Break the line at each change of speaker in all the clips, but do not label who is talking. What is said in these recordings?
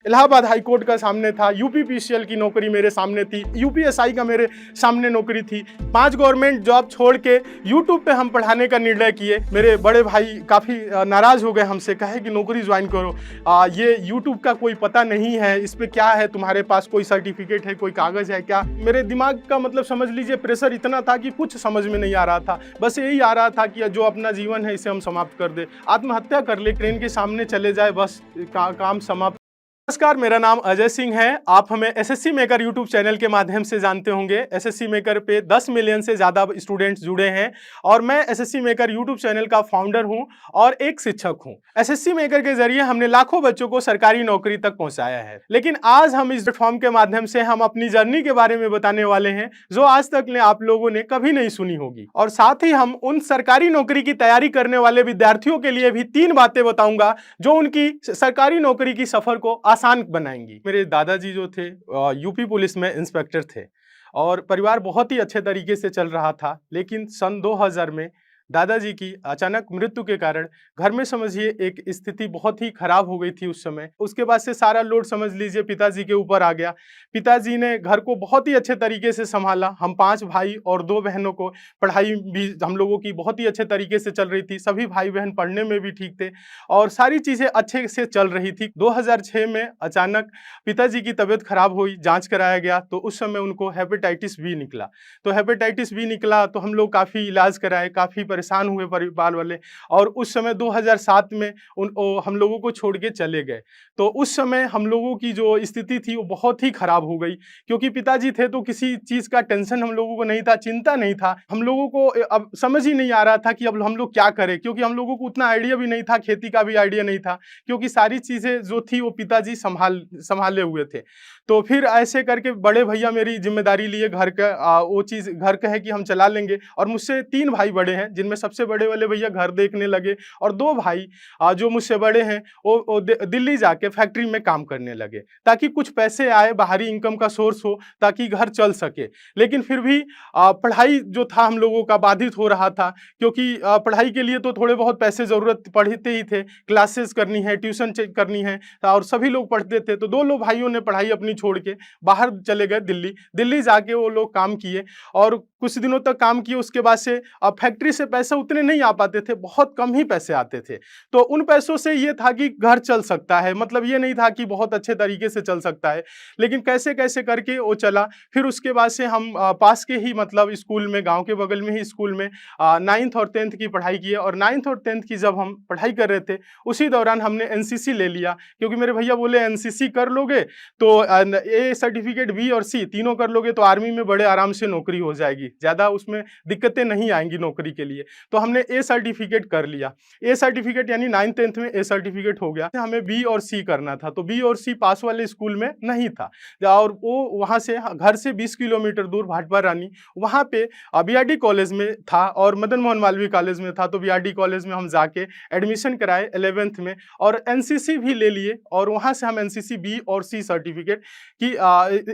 Allahabad high court का सामने था, यूपीपीसीएल की नौकरी मेरे सामने थी, यूपीएसआई का मेरे सामने नौकरी थी। 5 गवर्नमेंट जॉब छोड़ के यूट्यूब पे हम पढ़ाने का निर्णय किए। मेरे बड़े भाई काफ़ी नाराज़ हो गए हमसे, कहे कि नौकरी ज्वाइन करो, ये यूट्यूब का कोई पता नहीं है, इस पर क्या है, तुम्हारे पास कोई सर्टिफिकेट है, कोई कागज़ है क्या। मेरे दिमाग का मतलब समझ लीजिए प्रेशर इतना था कि कुछ समझ में नहीं आ रहा था। बस यही आ रहा था कि जो अपना जीवन है इसे हम समाप्त कर दे, आत्महत्या कर ले, ट्रेन के सामने चले जाए, बस काम समाप्त। नमस्कार, मेरा नाम अजय सिंह है। आप हमें एसएससी मेकर यूट्यूब चैनल के माध्यम से जानते होंगे। एसएससी मेकर पे 10 मिलियन से ज़्यादा स्टूडेंट्स जुड़े हैं और मैं एसएससी मेकर यूट्यूब चैनल का फाउंडर हूं और एक शिक्षक हूं। एसएससी मेकर के जरिए हमने लाखों बच्चों को सरकारी नौकरी तक पहुंचाया है। लेकिन आज हम इस प्लेटफॉर्म के माध्यम से हम अपनी जर्नी के बारे में बताने वाले हैं जो आज तक ने आप लोगों ने कभी नहीं सुनी होगी। और साथ ही हम उन सरकारी नौकरी की तैयारी करने वाले विद्यार्थियों के लिए भी 3 बातें बताऊंगा जो उनकी सरकारी नौकरी की सफर को आसान बनाएंगी। मेरे दादाजी जो थे यूपी पुलिस में इंस्पेक्टर थे और परिवार बहुत ही अच्छे तरीके से चल रहा था। लेकिन सन 2000 में दादाजी की अचानक मृत्यु के कारण घर में समझिए एक स्थिति बहुत ही खराब हो गई थी उस समय। उसके बाद से सारा लोड समझ लीजिए पिताजी के ऊपर आ गया। पिताजी ने घर को बहुत ही अच्छे तरीके से संभाला। हम 5 भाई और 2 बहनों को पढ़ाई भी हम लोगों की बहुत ही अच्छे तरीके से चल रही थी। सभी भाई बहन पढ़ने में भी ठीक थे और सारी चीज़ें अच्छे से चल रही थी। 2006 में अचानक पिताजी की तबीयत खराब हुई, जांच कराया गया तो उस समय उनको हेपेटाइटिस बी निकला। तो हेपेटाइटिस बी निकला तो हम लोग काफ़ी इलाज कराए, काफ़ी परेशान हुए परिवार वाले और उस समय 2007 में हम लोगों को छोड़ के चले गए। तो उस समय हम लोगों की जो स्थिति थी वो बहुत ही खराब हो गई क्योंकि पिताजी थे तो किसी चीज़ का टेंशन हम लोगों को नहीं था, चिंता नहीं था। हम लोगों को अब समझ ही नहीं आ रहा था कि अब हम लोग क्या करें, क्योंकि हम लोगों को उतना आइडिया भी नहीं था, खेती का भी आइडिया नहीं था, क्योंकि सारी चीज़ें जो थी वो पिताजी संभाले हुए थे। तो फिर ऐसे करके बड़े भैया मेरी जिम्मेदारी लिए घर का, वो चीज़ घर का है कि हम चला लेंगे। और मुझसे 3 भाई बड़े हैं जिनमें सबसे बड़े वाले भैया घर देखने लगे और 2 भाई जो मुझसे बड़े हैं वो दिल्ली जाके फैक्ट्री में काम करने लगे ताकि कुछ पैसे आए, बाहरी इनकम का सोर्स हो ताकि घर चल सके। लेकिन फिर भी पढ़ाई जो था हम लोगों का बाधित हो रहा था क्योंकि पढ़ाई के लिए तो थोड़े बहुत पैसे ज़रूरत पढ़ते ही थे, क्लासेस करनी है, ट्यूशन करनी है और सभी लोग पढ़ते थे। तो 2 लोग भाइयों ने पढ़ाई अपनी छोड़ के बाहर चले गए दिल्ली जाके वो लोग काम किए और कुछ दिनों तक काम किए। उसके बाद से फैक्ट्री से पैसे उतने नहीं आ पाते थे, बहुत कम ही पैसे आते थे। तो उन पैसों से ये था कि घर चल सकता है, मतलब ये नहीं था कि बहुत अच्छे तरीके से चल सकता है, लेकिन कैसे कैसे करके वो चला। फिर उसके बाद से हम पास के ही मतलब स्कूल में, गांव के बगल में ही स्कूल में 9th और 10th की पढ़ाई की और 9th और 10th की जब हम पढ़ाई कर रहे थे उसी दौरान हमने एनसीसी ले लिया क्योंकि मेरे भैया बोले एनसीसी कर लोगे तो ए सर्टिफिकेट, बी और सी तीनों कर लोगे तो आर्मी में बड़े आराम से नौकरी हो जाएगी, ज़्यादा उसमें दिक्कतें नहीं आएंगी नौकरी के लिए। तो हमने ए सर्टिफिकेट कर लिया। ए सर्टिफिकेट यानी 9th 10th में ए सर्टिफिकेट हो गया। हमें बी और सी करना था तो बी और सी पास वाले स्कूल में नहीं था और वो वहाँ से घर से 20 किलोमीटर दूर भाटपारा रानी वहाँ पे बीआरडी कॉलेज में था और मदन मोहन मालवीय कॉलेज में था। तो बीआरडी कॉलेज में हम जाके एडमिशन कराए 11th में और एनसीसी भी ले लिए और वहाँ से हम एनसीसी बी और सी सर्टिफिकेट की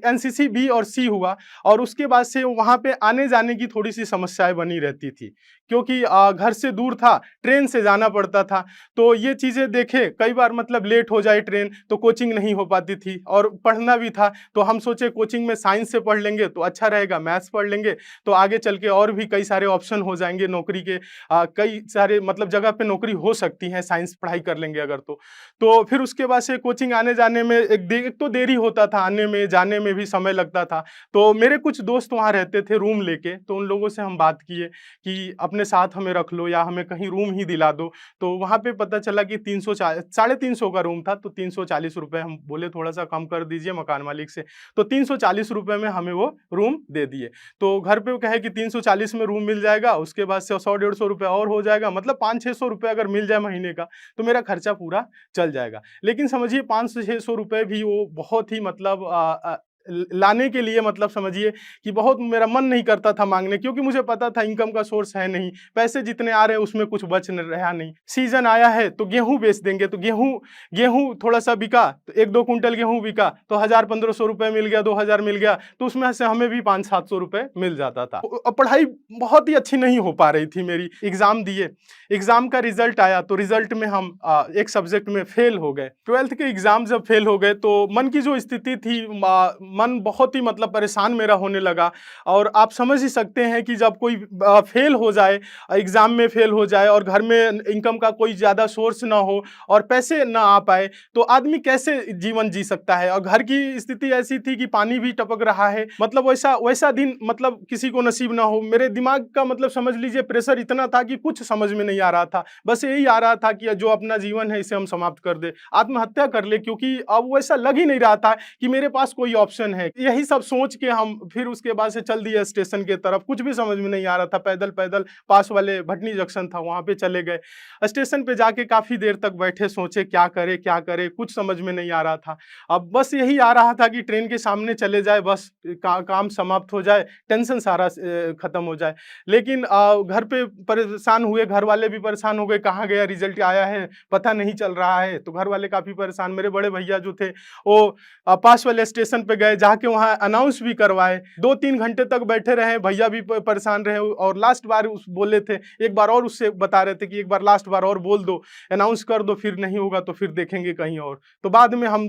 एनसीसी बी और सी हुआ। और उसके बाद से वहाँ पे आने जाने की थोड़ी सी समस्याएं बनी रहती थी क्योंकि घर से दूर था, ट्रेन से जाना पड़ता था। तो ये चीज़ें देखे कई बार, मतलब लेट हो जाए ट्रेन तो कोचिंग नहीं हो पाती थी और पढ़ना भी था। तो हम सोचे कोचिंग में साइंस से पढ़ लेंगे तो अच्छा रहेगा, मैथ्स पढ़ लेंगे तो आगे चल के और भी कई सारे ऑप्शन हो जाएंगे नौकरी के, कई सारे मतलब जगह पे नौकरी हो सकती है साइंस पढ़ाई कर लेंगे अगर। तो फिर उसके बाद से कोचिंग आने जाने में एक तो देरी होता था, आने में जाने में भी समय लगता था। तो मेरे कुछ दोस्त वहाँ रहते थे रूम लेके, तो उन लोगों से हम बात किए कि अपने साथ हमें रख लो या हमें कहीं रूम ही दिला दो। तो वहाँ पे पता चला कि 350 का रूम था तो 340 रुपये, हम बोले थोड़ा सा कम कर दीजिए मकान मालिक से, तो 340 रुपये में हमें वो रूम दे दिए। तो घर पे वो कहे कि 340 में रूम मिल जाएगा, उसके बाद से 100-150 रुपये और हो जाएगा, मतलब 500-600 रुपये अगर मिल जाए महीने का तो मेरा खर्चा पूरा चल जाएगा। लेकिन समझिए 500-600 रुपये भी वो बहुत ही मतलब लाने के लिए मतलब समझिए कि बहुत मेरा मन नहीं करता था मांगने, क्योंकि मुझे पता था इनकम का सोर्स है नहीं, पैसे जितने आ रहे हैं उसमें कुछ बच रहा नहीं। सीजन आया है तो गेहूं बेच देंगे, तो गेहूं गेहूं थोड़ा सा बिका तो 1-2 कुंटल गेहूं बिका तो 1000-1500 रुपये मिल गया, 2000 मिल गया, तो उसमें से हमें भी 500-700 रुपये मिल जाता था। पढ़ाई बहुत ही अच्छी नहीं हो पा रही थी मेरी। एग्जाम दिए, एग्जाम का रिजल्ट आया तो रिजल्ट में हम एक सब्जेक्ट में फेल हो गए। 12th के एग्जाम जब फेल हो गए तो मन की जो स्थिति थी, मन बहुत ही मतलब परेशान मेरा होने लगा। और आप समझ ही सकते हैं कि जब कोई फेल हो जाए, एग्जाम में फेल हो जाए और घर में इनकम का कोई ज़्यादा सोर्स ना हो और पैसे ना आ पाए, तो आदमी कैसे जीवन जी सकता है। और घर की स्थिति ऐसी थी कि पानी भी टपक रहा है, मतलब वैसा वैसा दिन मतलब किसी को नसीब ना हो। मेरे दिमाग का मतलब समझ लीजिए प्रेशर इतना था कि कुछ समझ में नहीं आ रहा था, बस यही आ रहा था कि जो अपना जीवन है इसे हम समाप्त कर दे, आत्महत्या कर ले, क्योंकि अब वैसा लग ही नहीं रहा था कि मेरे पास कोई ऑप्शन है। यही सब सोच के हम फिर उसके बाद से चल दिए स्टेशन के तरफ। कुछ भी समझ में नहीं आ रहा था, पैदल पैदल पास वाले भटनी जंक्शन था वहां पे चले गए। स्टेशन पे जाके काफी देर तक बैठे, सोचे क्या करे, कुछ समझ में नहीं आ रहा था। अब बस यही आ रहा था कि ट्रेन के सामने चले जाए, बस काम समाप्त हो जाए, टेंशन सारा खत्म हो जाए। लेकिन घर पे परेशान हुए, घर वाले भी परेशान हो गए, कहाँ गया, रिजल्ट आया है पता नहीं चल रहा है, तो घर वाले काफी परेशान। मेरे बड़े भैया जो थे वो पास वाले स्टेशन पे गए, जाके वहाँ अनाउंस भी करवाए। 2-3 घंटे तक बैठे रहे, भैया भी परेशान रहे। और लास्ट बार उस बोले थे, एक बार और उससे बता रहे थे कि एक बार लास्ट बार और बोल दो, अनाउंस कर दो, फिर नहीं होगा तो फिर देखेंगे कहीं और। तो बाद में हम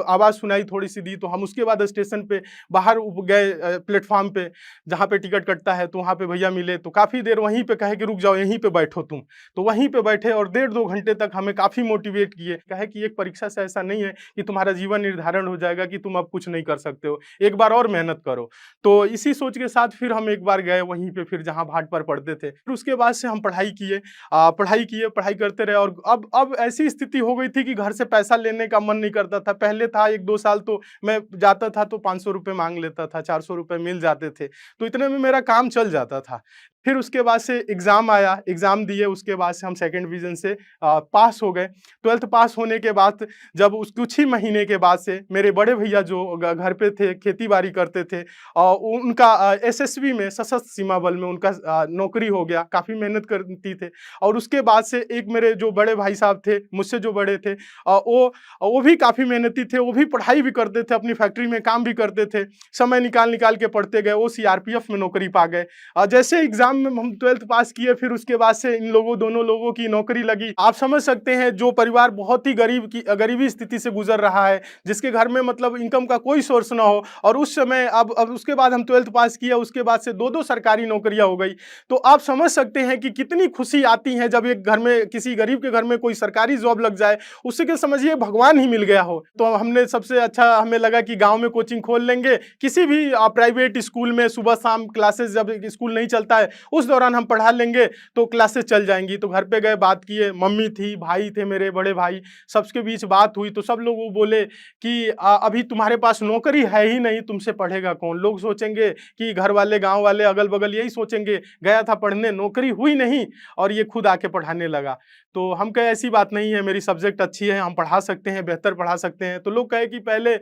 आवाज़ सुनाई थोड़ी सी दी, तो हम उसके बाद स्टेशन पे बाहर गए, प्लेटफॉर्म पे जहाँ पे टिकट कटता है, तो वहाँ पे भैया मिले, तो काफ़ी देर वहीं पे कहे कि रुक जाओ, यहीं पे बैठो तुम। तो वहीं पे बैठे और 1.5-2 घंटे तक हमें काफ़ी मोटिवेट किए, कहे कि एक परीक्षा से ऐसा नहीं है कि तुम्हारा जीवन निर्धारण हो जाएगा कि तुम अब कुछ नहीं कर सकते हो, एक बार और मेहनत करो। तो इसी सोच के साथ फिर हम एक बार गए वहीं पे, फिर जहाँ भाट पर पढ़ते थे। फिर उसके बाद से हम पढ़ाई करते रहे। और अब ऐसी स्थिति हो गई थी कि घर से पैसा लेने का मन नहीं करता था। पहले था 1-2 साल तो मैं जाता था तो 500 रुपये मांग लेता था, 400 रुपये मिल जाते थे, तो इतने में मेरा काम चल जाता था। फिर उसके बाद से एग्ज़ाम आया, एग्ज़ाम दिए, उसके बाद से हम सेकंड डिवीज़न से पास हो गए। 12th पास होने के बाद जब उस कुछ ही महीने के बाद से मेरे बड़े भैया जो घर पे थे, खेती-बाड़ी करते थे, उनका एसएसबी में, सशस्त्र सीमा बल में उनका नौकरी हो गया, काफ़ी मेहनत करती थे। और उसके बाद से एक मेरे जो बड़े भाई साहब थे, मुझसे जो बड़े थे, वो भी काफ़ी मेहनती थे, वो भी पढ़ाई भी करते थे, अपनी फैक्ट्री में काम भी करते थे, समय निकाल के पढ़ते गए, वो सीआरपीएफ में नौकरी पा गए। जैसे एग्जाम में हम 12th पास किए, फिर उसके बाद से इन दोनों लोगों की नौकरी लगी। आप समझ सकते हैं जो परिवार बहुत ही गरीबी स्थिति से गुजर रहा है, जिसके घर में मतलब इनकम का कोई सोर्स ना हो, और उस समय अब उसके बाद हम 12th पास किया, उसके बाद से 2-2 सरकारी नौकरियां हो गई। तो आप समझ सकते हैं कि कितनी खुशी आती है जब एक घर में, किसी गरीब के घर में कोई सरकारी जॉब लग जाए, उससे के समझिए भगवान ही मिल गया हो। तो हमने सबसे अच्छा हमें लगा कि गांव में कोचिंग खोल लेंगे, किसी भी प्राइवेट स्कूल में सुबह शाम क्लासेस, जब स्कूल नहीं चलता है उस दौरान हम पढ़ा लेंगे तो क्लासेस चल जाएंगी। तो घर पे गए, बात किए, मम्मी थी, भाई थे, मेरे बड़े भाई, सबके बीच बात हुई, तो सब लोग वो बोले कि अभी तुम्हारे पास नौकरी है ही नहीं, तुमसे पढ़ेगा कौन। लोग सोचेंगे कि घर वाले, गांव वाले, अगल बगल यही सोचेंगे, गया था पढ़ने, नौकरी हुई नहीं और ये खुद आके पढ़ाने लगा। तो हम कहे ऐसी बात नहीं है, मेरी सब्जेक्ट अच्छी है, हम पढ़ा सकते हैं, बेहतर पढ़ा सकते हैं। तो लोग कहे कि पहले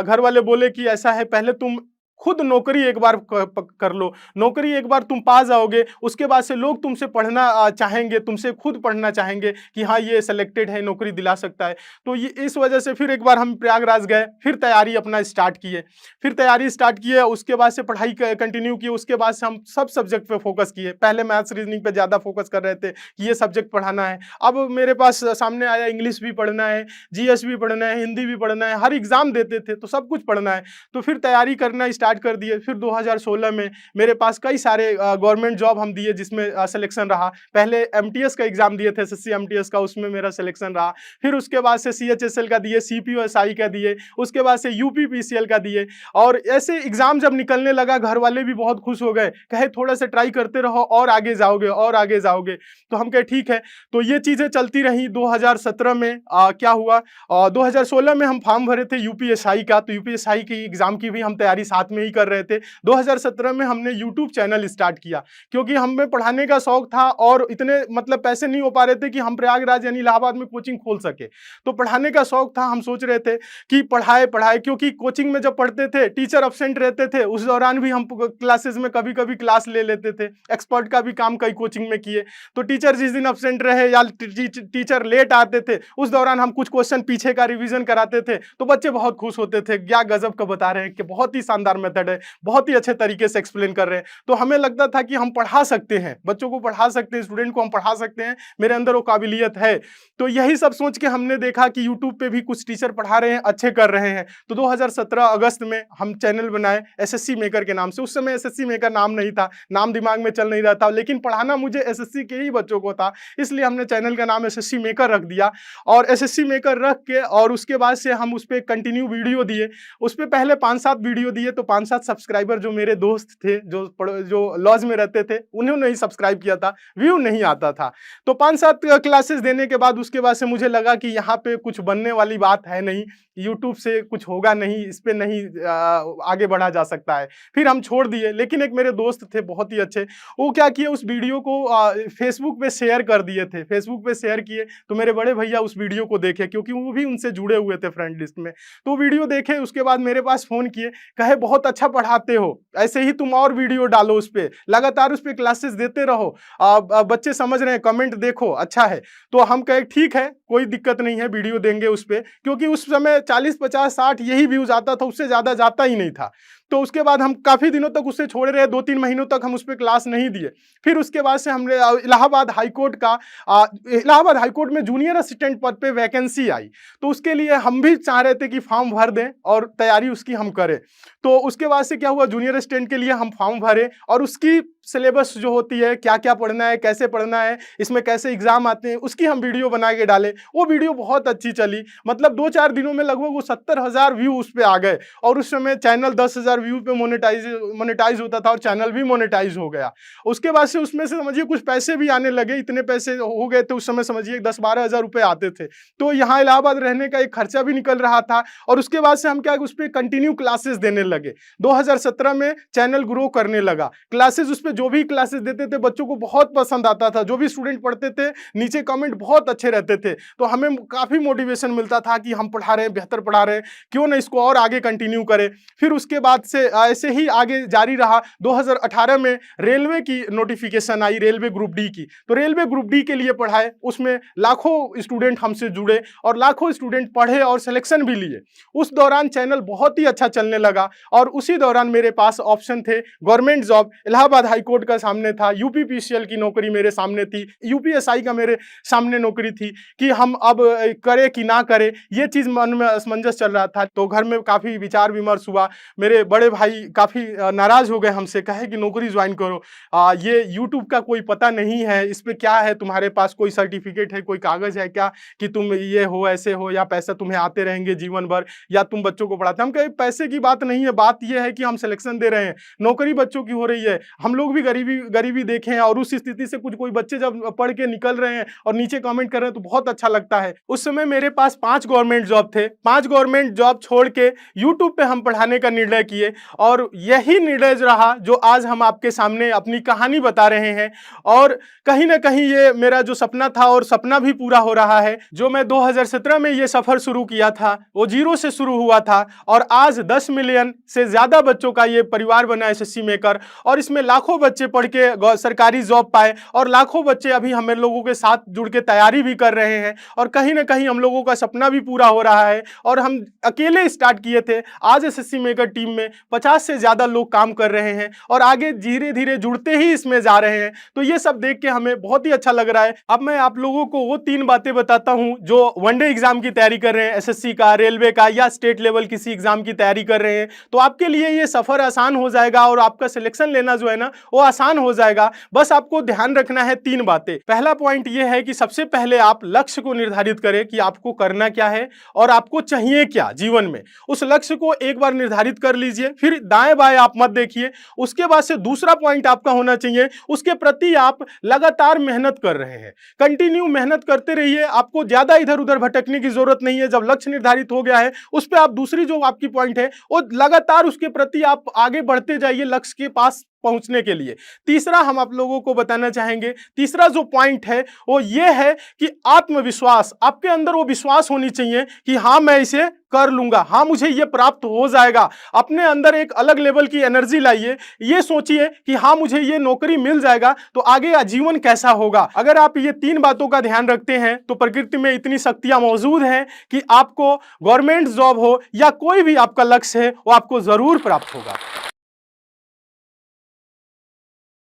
घर वाले बोले कि ऐसा है, पहले तुम खुद नौकरी एक बार कर लो, नौकरी एक बार तुम पा जाओगे, उसके बाद से लोग तुमसे पढ़ना चाहेंगे, तुमसे खुद पढ़ना चाहेंगे कि हाँ ये सिलेक्टेड है, नौकरी दिला सकता है। तो ये इस वजह से फिर एक बार हम प्रयागराज गए, फिर तैयारी अपना स्टार्ट किए, उसके बाद से पढ़ाई कंटिन्यू की। उसके बाद से हम सब सब्जेक्ट पे फोकस किए। पहले मैथ्स रीजनिंग पे ज़्यादा फोकस कर रहे थे कि ये सब्जेक्ट पढ़ाना है। अब मेरे पास सामने आया इंग्लिश भी पढ़ना है, जीएस भी पढ़ना है, हिंदी भी पढ़ना है, हर एग्जाम देते थे तो सब कुछ पढ़ना है। तो फिर तैयारी करना स्टार्ट कर दिए। फिर 2016 में मेरे पास कई सारे गवर्नमेंट जॉब हम दिए, जिसमें सिलेक्शन रहा। पहले एमटीएस का एग्जाम दिए थे, एसएससी एमटीएस का, उसमें मेरा सिलेक्शन रहा। फिर उसके बाद से सीएचएसएल का दिए, सीपीओएसआई का दिए, उसके बाद से यूपीपीसीएल का दिए। और ऐसे एग्जाम जब निकलने लगा, घर वाले भी बहुत खुश हो गए, कहे थोड़ा सा ट्राई करते रहो और आगे जाओगे और आगे जाओगे। तो हम कहे ठीक है। तो ये चीजें चलती रही। 2017 में क्या हुआ, 2016 में हम फॉर्म भरे थे यूपीएसआई का, तो यूपीएसआई की एग्जाम की भी हम तैयारी साथ में में ही कर रहे थे। 2017 में हमने यूट्यूब चैनल स्टार्ट किया क्योंकि हमें पढ़ाने का शौक था और इतने मतलब पैसे नहीं हो पा रहे थे कि हम प्रयागराज यानी इलाहाबाद में कोचिंग खोल सके। तो पढ़ाने का शौक था, हम सोच रहे थे कि पढ़ाए पढ़ाए, क्योंकि कोचिंग में जब पढ़ते थे टीचर अब्सेंट रहते थे, उस दौरान भी हम क्लासेस में कभी कभी क्लास ले लेते थे। एक्सपर्ट का भी काम कई कोचिंग में किए, तो टीचर जिस दिन अब्सेंट रहे या टीचर लेट आते थे उस दौरान हम कुछ क्वेश्चन पीछे का रिवीजन कराते थे, तो बच्चे बहुत खुश होते थे, क्या गजब का बता रहे हैं, कि बहुत ही शानदार मेथड है, बहुत ही अच्छे तरीके से एक्सप्लेन कर रहे हैं। तो हमें लगता था कि हम पढ़ा सकते हैं, बच्चों को पढ़ा सकते हैं, स्टूडेंट को हम पढ़ा सकते हैं, मेरे अंदर वो काबिलियत है। तो यही सब सोच के हमने देखा कि यूट्यूब पे भी कुछ टीचर पढ़ा रहे हैं, अच्छे कर रहे हैं। तो 2017 अगस्त में हम चैनल बनाए एसएससी मेकर के नाम से। उस समय एसएससी मेकर नाम नहीं था, नाम दिमाग में चल नहीं रहा था, लेकिन पढ़ाना मुझे एसएससी के ही बच्चों को था, इसलिए हमने चैनल का नाम एसएससी मेकर रख दिया। और एसएससी मेकर रख के और उसके बाद से हम उस पर कंटिन्यू वीडियो दिए। उस पर पहले 5-7 वीडियो दिए, तो 5-7 सब्सक्राइबर जो मेरे दोस्त थे जो लॉज में रहते थे उन्होंने ही सब्सक्राइब किया था, व्यू नहीं आता था। तो 5-7 क्लासेस देने के बाद उसके बाद से मुझे लगा कि यहाँ पे कुछ बनने वाली बात है नहीं, यूट्यूब से कुछ होगा नहीं, इस पे नहीं आगे बढ़ा जा सकता है। फिर हम छोड़ दिए। लेकिन एक मेरे दोस्त थे बहुत ही अच्छे, वो क्या किए, उस वीडियो को फेसबुक पे शेयर कर दिए थे। फेसबुक पे शेयर किए तो मेरे बड़े भैया उस वीडियो को देखे, क्योंकि वो भी उनसे जुड़े हुए थे फ्रेंड लिस्ट में। तो वीडियो देखे, उसके बाद मेरे पास फोन किए, कहे बहुत अच्छा पढ़ाते हो, ऐसे ही तुम और वीडियो डालो, उस पर लगातार उस पर क्लासेस देते रहो, बच्चे समझ रहे हैं, कमेंट देखो, अच्छा है। तो हम कहे ठीक है, कोई दिक्कत नहीं है, वीडियो देंगे उस पर, क्योंकि उस समय 40, 50, 60 यही व्यूज आता था, उससे ज्यादा जाता ही नहीं था। तो उसके बाद हम काफी दिनों तक उससे छोड़े रहे, 2-3 महीनों तक हम उस पर क्लास नहीं दिए। फिर उसके बाद से हमने इलाहाबाद हाईकोर्ट में जूनियर असिस्टेंट पद पे वैकेंसी आई, तो उसके लिए हम भी चाह रहे थे कि फॉर्म भर दें और तैयारी उसकी हम करें। तो उसके बाद से क्या हुआ, जूनियर असिस्टेंट के लिए हम फॉर्म भरे और उसकी सिलेबस जो होती है, क्या क्या पढ़ना है, कैसे पढ़ना है, इसमें कैसे एग्जाम आते हैं, उसकी हम वीडियो बना के डाले। वो वीडियो बहुत अच्छी चली, मतलब 2-4 दिनों में लगभग वो 70,000 व्यू उस पर आ गए। और उस समय चैनल 10,000 व्यू पे मोनेटाइज होता था और चैनल भी मोनेटाइज हो गया। उसके बाद से उसमें से समझिए कुछ पैसे भी आने लगे, इतने पैसे हो गए थे उस समय, समझिए 10-12 हज़ार रुपये आते थे। तो यहाँ इलाहाबाद रहने का एक खर्चा भी निकल रहा था। और उसके बाद से हम क्या, उस पर कंटिन्यू क्लासेस देने लगे। 2017 में चैनल ग्रो करने लगा, क्लासेस उस पर जो भी क्लासेस देते थे बच्चों को बहुत पसंद आता था, जो भी स्टूडेंट पढ़ते थे नीचे कमेंट बहुत अच्छे रहते थे। तो हमें काफी मोटिवेशन मिलता था कि हम पढ़ा रहे हैं, बेहतर पढ़ा रहे हैं, क्यों ना इसको और आगे कंटिन्यू करें। फिर उसके बाद से ऐसे ही आगे जारी रहा। 2018 में रेलवे की नोटिफिकेशन आई, रेलवे ग्रुप डी की। तो रेलवे ग्रुप डी के लिए पढ़ाए, उसमें लाखों स्टूडेंट हमसे जुड़े और लाखों स्टूडेंट पढ़े और सिलेक्शन भी लिए। उस दौरान चैनल बहुत ही अच्छा चलने लगा और उसी दौरान मेरे पास ऑप्शन थे गवर्नमेंट जॉब। इलाहाबाद हाईकोर्ट का सामने था, यूपीपीसीएल की नौकरी मेरे सामने थी, यूपीएसआई का मेरे सामने नौकरी थी कि हम अब करें कि ना करें, ये चीज़ मन में असमंजस चल रहा था। तो घर में काफ़ी विचार विमर्श हुआ। मेरे बड़े भाई काफ़ी नाराज़ हो गए हमसे, कहे कि नौकरी ज्वाइन करो, ये यूट्यूब का कोई पता नहीं है, इस पर क्या है, तुम्हारे पास कोई सर्टिफिकेट है, कोई कागज़ है क्या कि तुम ये हो, ऐसे हो, या पैसा तुम्हें आते रहेंगे जीवन भर, या तुम बच्चों को पढ़ाते। हम कहे पैसे की बात नहीं है, बात यह है कि हम सिलेक्शन दे रहे हैं, नौकरी बच्चों की हो रही है। हम लोग भी गरीबी देखे हैं और उस स्थिति से कोई बच्चे जब पढ़ के निकल रहे हैं और नीचे कमेंट कर रहे हैं तो बहुत अच्छा लगता है। उस समय मेरे पास 5 गवर्नमेंट जॉब थे, 5 गवर्नमेंट जॉब छोड़ के यूट्यूब पे हम पढ़ाने का निर्णय किए और यही निर्णय रहा जो आज हम आपके सामने अपनी कहानी बता रहे हैं। और कहीं ना कहीं ये मेरा जो सपना था और सपना भी पूरा हो रहा है। जो मैं 2017 में ये सफर शुरू किया था वो 0 से शुरू हुआ था और आज 10 मिलियन से ज्यादा बच्चों का ये परिवार बना एसएससी मेकर, और इसमें लाखों बच्चे पढ़ के सरकारी जॉब पाए और लाखों बच्चे अभी हम लोगों के साथ जुड़ के तैयारी भी कर रहे हैं और कहीं ना कहीं हम लोगों का सपना भी पूरा हो रहा है। और हम अकेले स्टार्ट किए थे, आज एसएससी मेकर टीम में 50 से ज्यादा लोग काम कर रहे हैं और आगे धीरे धीरे जुड़ते ही इसमें जा रहे हैं। तो ये सब देख के हमें बहुत ही अच्छा लग रहा है। अब मैं आप लोगों को वो 3 बातें बताता हूं जो वनडे एग्जाम की तैयारी कर रहे हैं, एसएससी का, रेलवे का या स्टेट लेवल किसी एग्जाम की तैयारी कर रहे हैं, तो आपके लिए ये सफर आसान हो जाएगा और आपका सिलेक्शन लेना जो है ना वो आसान हो जाएगा। बस आपको ध्यान रखना है 3 बातें। पहला पॉइंट ये है कि सबसे पहले आप लक्ष्य को निर्धारित करें कि आपको करना क्या है और आपको चाहिए क्या जीवन में। उस लक्ष्य को एक बार निर्धारित कर लीजिए, फिर दाएं बाएं आप मत देखिए। उसके बाद से दूसरा पॉइंट आपका होना चाहिए, उसके प्रति आप लगातार मेहनत कर रहे हैं। कंटिन्यू मेहनत करते रहिए, आपको ज्यादा इधर उधर भटकने की जरूरत नहीं है। जब लक्ष्य निर्धारित हो गया है उस पर आप दूसरी जो आपकी पॉइंट है वो लगातार उसके प्रति आप आगे बढ़ते जाइए लक्ष्य के पास पहुंचने के लिए। तीसरा हम आप लोगों को बताना चाहेंगे, तीसरा जो पॉइंट है वो ये है कि आत्मविश्वास, आपके अंदर वो विश्वास होनी चाहिए कि हाँ मैं इसे कर लूंगा, हाँ मुझे ये प्राप्त हो जाएगा। अपने अंदर एक अलग लेवल की एनर्जी लाइए, ये सोचिए कि हाँ मुझे ये नौकरी मिल जाएगा तो आगे आजीवन कैसा होगा। अगर आप ये 3 बातों का ध्यान रखते हैं तो प्रकृति में इतनी शक्तियां मौजूद हैं कि आपको गवर्नमेंट जॉब हो या कोई भी आपका लक्ष्य है वो आपको जरूर प्राप्त होगा।